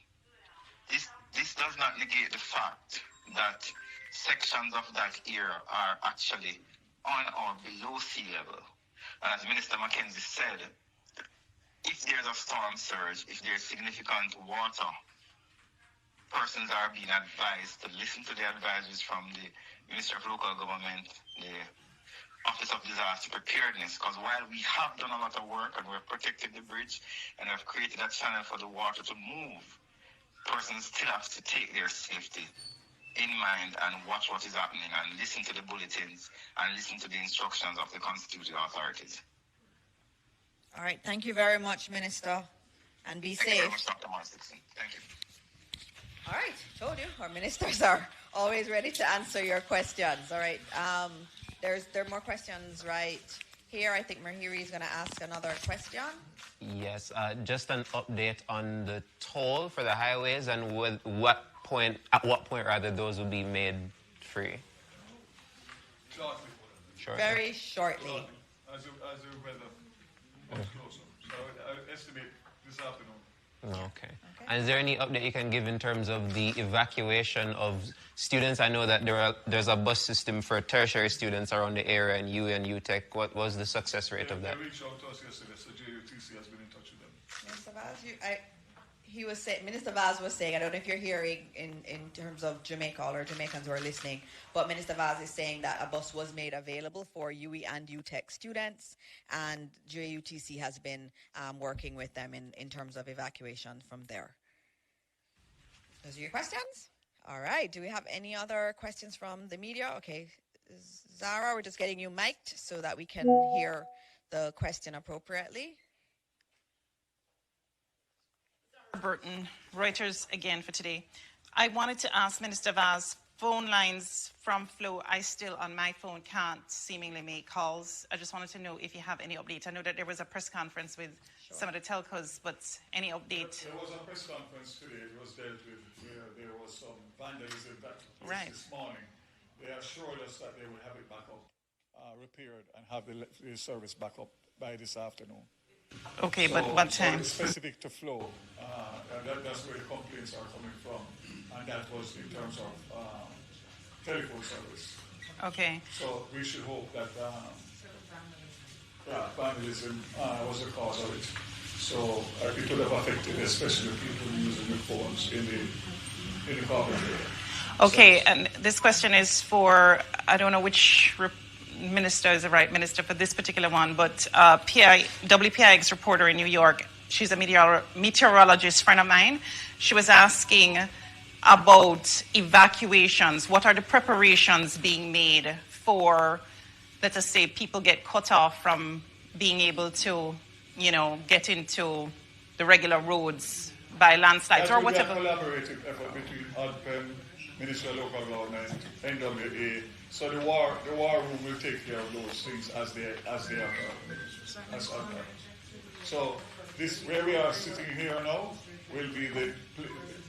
This does not negate the fact that sections of that area are actually on or below sea level. And as Minister Mackenzie said, if there's a storm surge, if there's significant water, persons are being advised to listen to the advisories from the Ministry of Local Government, the Office of Disaster Preparedness, because while we have done a lot of work and we've protected the bridge and have created a channel for the water to move, persons still have to take their safety in mind and watch what is happening and listen to the bulletins and listen to the instructions of the constituted authorities. All right. Thank you very much, Minister. And be Thank safe. you very much, Dr. Morris Dixon. Thank you. All right. Told you. Our ministers are always ready to answer your questions. All right. There are more questions right here. I think Mahiri is going to ask another question. Yes, just an update on the toll for the highways and at what point those will be made free. Shortly. Shortly. Very shortly. As the weather comes closer. So I estimate this afternoon. Okay. And is there any update you can give in terms of the evacuation of students? I know that there's a bus system for tertiary students around the area in UWI and UTech. What was the success rate of that? They reached out to us yesterday, so JUTC has been in touch with them. Minister Vaz, Minister Vaz was saying, I don't know if you're hearing in terms of Jamaica or Jamaicans who are listening, but Minister Vaz is saying that a bus was made available for UWI and UTech students, and JUTC has been working with them in terms of evacuation from there. Those are your questions? All right. Do we have any other questions from the media? Okay. Zara, we're just getting you mic'd so that we can hear the question appropriately. Burton, Reuters again for today. I wanted to ask Minister Vaz, phone lines from Flow, I still on my phone can't seemingly make calls. I just wanted to know if you have any updates. I know that there was a press conference with some of the telcos, but any update? There was a press conference today. It was dealt with where there was some vandalism that this morning. They assured us that they would have it back up, repaired, and have the service back up by this afternoon. Okay, so, but what time? So specific to Flow, that's where the complaints are coming from, and that was in terms of telephone service. Okay. So we should hope that vandalism was the cause of it. So it would have affected especially people using the phones in the corporate area. Okay, and this question is for, I don't know which minister is the right minister for this particular one, but WPIX reporter in New York, she's a meteorologist friend of mine. She was asking about evacuations. What are the preparations being made for, let us say, people get cut off from being able to, get into the regular roads by landslides or whatever? That will be a collaborative effort between ODPEM, Ministry of Local Government, NWA. So the war room will take care of those things as they occur. So this, where we are sitting here now, will be the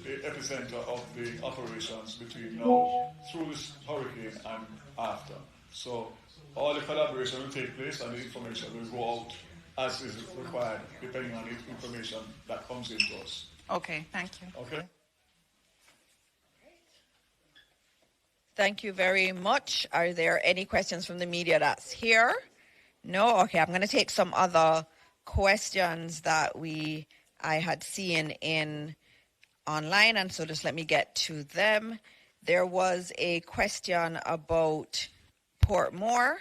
epicenter of the operations between now through this hurricane and after. So all the collaboration will take place and the information will go out as is required, depending on the information that comes into us. Okay, thank you. Okay. Thank you very much. Are there any questions from the media that's here? No? Okay, I'm going to take some other questions that I had seen in online, and so just let me get to them. There was a question about Portmore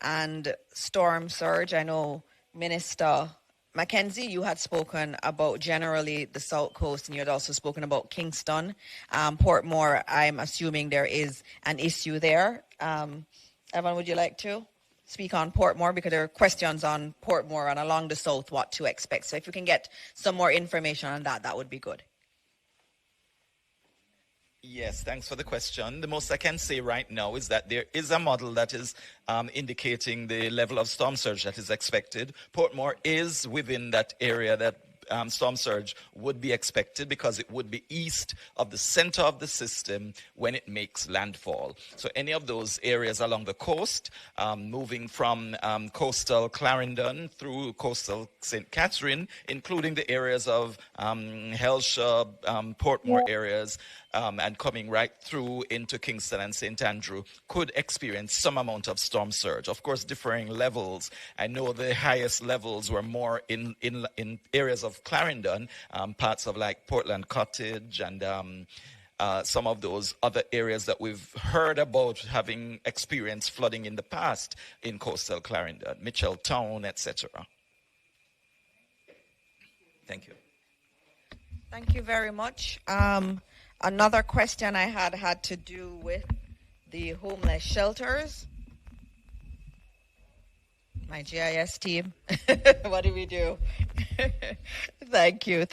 and storm surge. I know Minister Mackenzie, you had spoken about generally the South Coast, and you had also spoken about Kingston. Portmore, I'm assuming there is an issue there. Evan, would you like to speak on Portmore? Because there are questions on Portmore and along the south, what to expect. So if you can get some more information on that, that would be good. Yes, thanks for the question. The most I can say right now is that there is a model that is indicating the level of storm surge that is expected. Portmore is within that area that storm surge would be expected because it would be east of the center of the system when it makes landfall. So any of those areas along the coast, moving from coastal Clarendon through coastal St. Catherine, including the areas of Hellshire, Portmore areas, and coming right through into Kingston and St. Andrew, could experience some amount of storm surge. Of course, differing levels. I know the highest levels were more in areas of Clarendon, parts of like Portland Cottage and some of those other areas that we've heard about having experienced flooding in the past in coastal Clarendon, Mitchelltown, etc. Thank you. Thank you very much. Another question I had to do with the homeless shelters. My GIS team, what do we do? Thank you.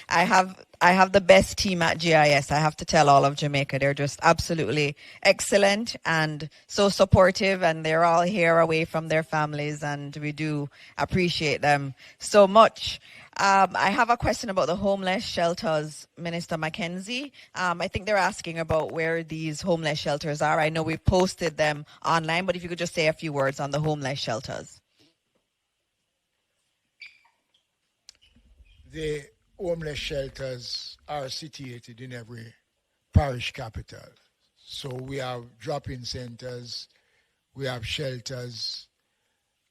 I have the best team at GIS. I have to tell all of Jamaica, they're just absolutely excellent and so supportive, and they're all here away from their families, and we do appreciate them so much. I have a question about the homeless shelters, Minister Mackenzie. I think they're asking about where these homeless shelters are. I know we've posted them online, but if you could just say a few words on the homeless shelters. The homeless shelters are situated in every parish capital. So we have drop-in centers, we have shelters,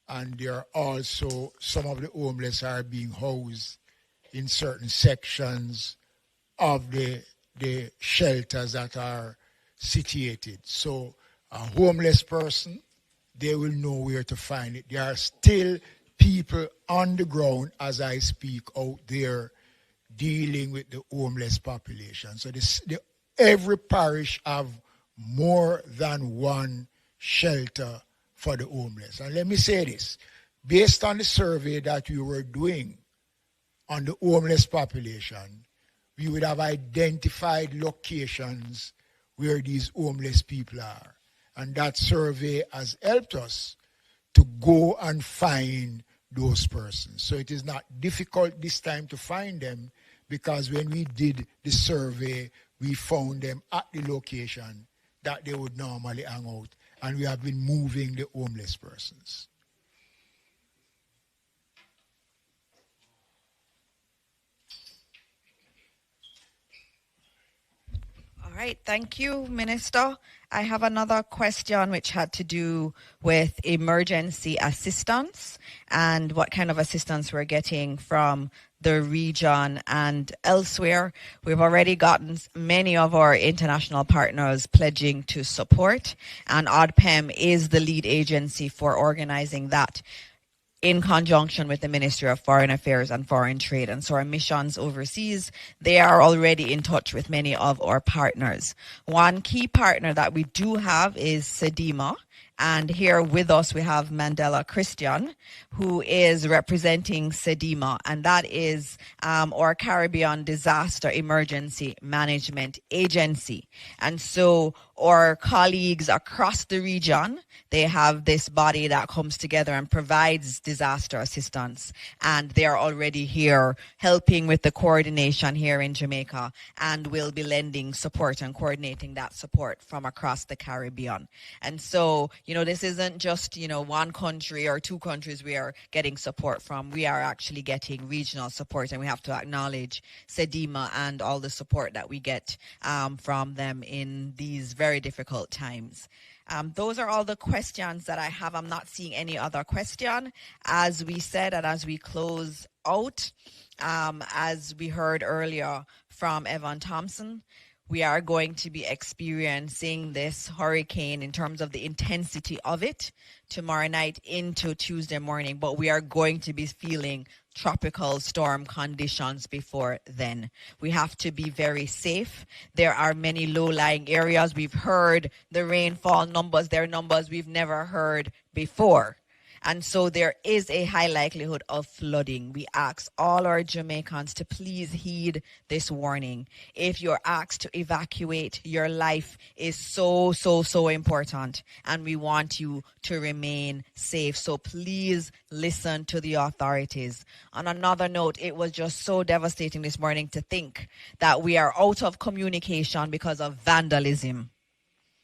and there are also some of the homeless are being housed in certain sections of the shelters that are situated. So a homeless person, they will know where to find it. There are still people on the ground as I speak out there dealing with the homeless population. So every parish have more than one shelter for the homeless. And let me say this, based on the survey that we were doing on the homeless population, we would have identified locations where these homeless people are. And that survey has helped us to go and find those persons. So it is not difficult this time to find them, because when we did the survey, we found them at the location that they would normally hang out. And we have been moving the homeless persons. All right, thank you, Minister. I have another question which had to do with emergency assistance and what kind of assistance we're getting from the region and elsewhere. We've already gotten many of our international partners pledging to support, and ODPEM is the lead agency for organizing that in conjunction with the Ministry of Foreign Affairs and Foreign Trade. And so our missions overseas, they are already in touch with many of our partners. One key partner that we do have is SEDIMA. And here with us, we have Mandela Christian, who is representing SEDIMA, and that is our Caribbean Disaster Emergency Management Agency. And so our colleagues across the region, they have this body that comes together and provides disaster assistance. And they are already here helping with the coordination here in Jamaica, and will be lending support and coordinating that support from across the Caribbean. And so, this isn't just, one country or two countries we are getting support from. We are actually getting regional support, and we have to acknowledge SEDIMA and all the support that we get from them in these very difficult times. Those are all the questions that I have. I'm not seeing any other question. As we said, and as we close out, as we heard earlier from Evan Thompson, we are going to be experiencing this hurricane in terms of the intensity of it tomorrow night into Tuesday morning, but we are going to be feeling tropical storm conditions before then. We have to be very safe. There are many low-lying areas. We've heard the rainfall numbers. They're numbers we've never heard before. And so there is a high likelihood of flooding. We ask all our Jamaicans to please heed this warning. If you're asked to evacuate, your life is so important. And we want you to remain safe. So please listen to the authorities. On another note, it was just so devastating this morning to think that we are out of communication because of vandalism.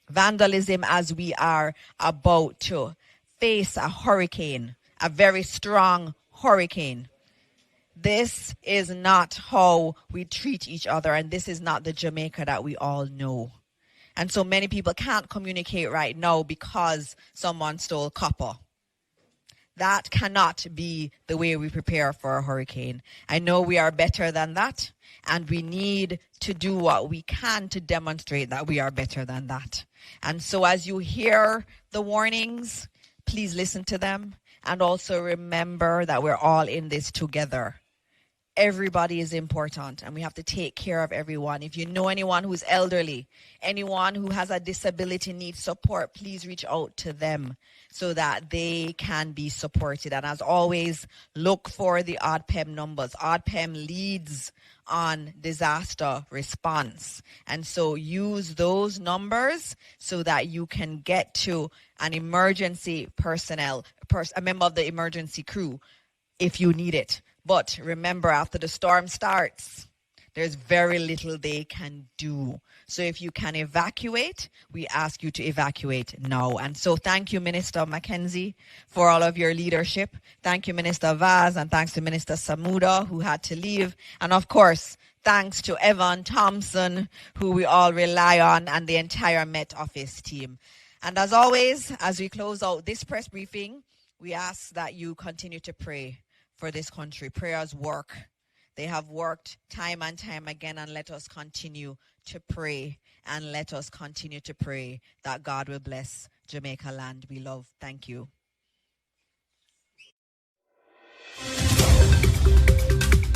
Vandalism as we are about to face a hurricane, a very strong hurricane. This is not how we treat each other, and this is not the Jamaica that we all know. And so many people can't communicate right now because someone stole copper. That cannot be the way we prepare for a hurricane. I know we are better than that, and we need to do what we can to demonstrate that we are better than that. And so as you hear the warnings, please listen to them, and also remember that we're all in this together. Everybody is important, and we have to take care of everyone. If you know anyone who's elderly, anyone who has a disability needs support, please reach out to them so that they can be supported. And as always, look for the ODPEM numbers. ODPEM leads on disaster response. And so use those numbers so that you can get to an emergency personnel, a member of the emergency crew if you need it. But remember, after the storm starts, there's very little they can do. So if you can evacuate, we ask you to evacuate now. And so thank you, Minister Mackenzie, for all of your leadership. Thank you, Minister Vaz, and thanks to Minister Samuda, who had to leave. And of course, thanks to Evan Thompson, who we all rely on, and the entire Met Office team. And as always, as we close out this press briefing, we ask that you continue to pray for this country. Prayers work. They have worked time and time again, and let us continue to pray, and let us continue to pray that God will bless Jamaica land we love. Thank you.